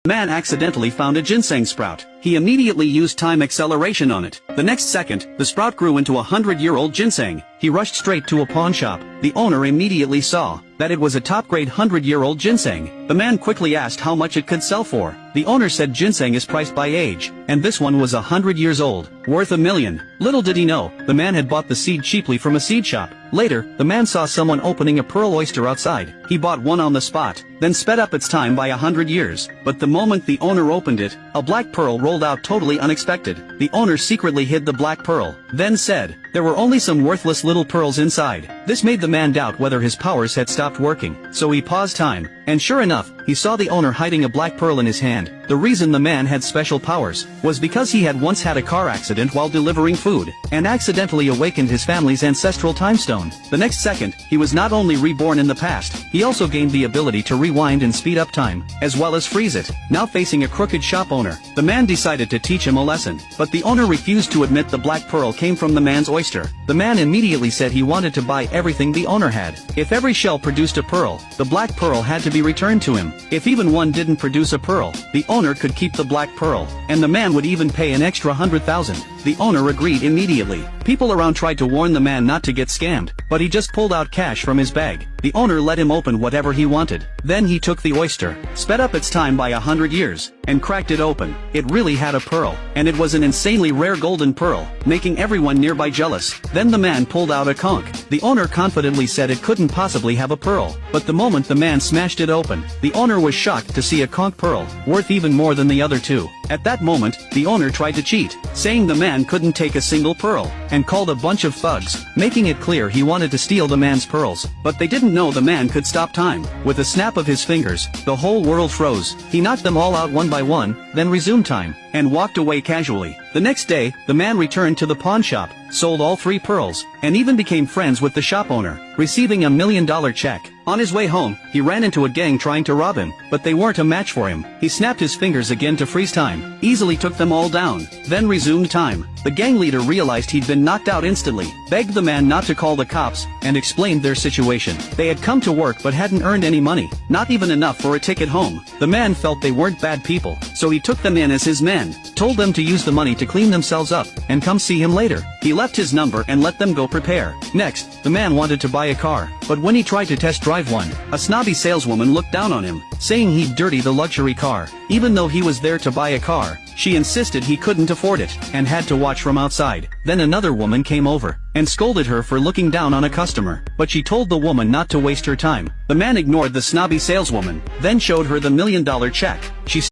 The man accidentally found a ginseng sprout. He immediately used time acceleration on it. The next second, the sprout grew into a 100-year-old ginseng. He rushed straight to a pawn shop. The owner immediately saw that it was a top-grade 100-year-old ginseng. The man quickly asked how much it could sell for. The owner said ginseng is priced by age, and this one was 100 years old, worth $1 million. Little did he know, the man had bought the seed cheaply from a seed shop. Later, the man saw someone opening a pearl oyster outside. He bought one on the spot, then sped up its time by 100 years. But the moment the owner opened it, a black pearl rolled out totally unexpected. The owner secretly hid the black pearl, then said, there were only some worthless little pearls inside. This made the man doubt whether his powers had stopped working, so he paused time, and sure enough, he saw the owner hiding a black pearl in his hand. The reason the man had special powers was because he had once had a car accident while delivering food, and accidentally awakened his family's ancestral time stone. The next second, he was not only reborn in the past, he also gained the ability to rewind and speed up time, as well as freeze it. Now facing a crooked shop owner, the man decided to teach him a lesson, but the owner refused to admit the black pearl came from the man's oyster. The man immediately said he wanted to buy everything the owner had. If every shell produced a pearl, the black pearl had to be returned to him. If even one didn't produce a pearl, the owner could keep the black pearl, and the man would even pay an extra $100,000. The owner agreed immediately. People around tried to warn the man not to get scammed, but he just pulled out cash from his bag. The owner let him open whatever he wanted. Then he took the oyster, sped up its time by 100 years, and cracked it open. It really had a pearl, and it was an insanely rare golden pearl, making everyone nearby jealous. Then the man pulled out a conch. The owner confidently said it couldn't possibly have a pearl, but the moment the man smashed it open, the owner was shocked to see a conch pearl, worth even more than the other two. At that moment, the owner tried to cheat, saying the man couldn't take a single pearl, and called a bunch of thugs, making it clear he wanted to steal the man's pearls. But they didn't know the man could stop time. With a snap of his fingers, the whole world froze. He knocked them all out one by one, then resumed time, and walked away casually. The next day, the man returned to the pawn shop, sold all 3 pearls, and even became friends with the shop owner, receiving $1 million check. On his way home, he ran into a gang trying to rob him, but they weren't a match for him. He snapped his fingers again to freeze time, easily took them all down, then resumed time. The gang leader realized he'd been knocked out instantly, begged the man not to call the cops, and explained their situation. They had come to work but hadn't earned any money, not even enough for a ticket home. The man felt they weren't bad people, so he took them in as his men, told them to use the money to clean themselves up, and come see him later. He left his number and let them go prepare. Next, the man wanted to buy a car, but when he tried to test drive one, a snobby saleswoman looked down on him, saying he'd dirty the luxury car. Even though he was there to buy a car, she insisted he couldn't afford it, and had to watch from outside. Then another woman came over, and scolded her for looking down on a customer, but she told the woman not to waste her time. The man ignored the snobby saleswoman, then showed her the $1 million check. She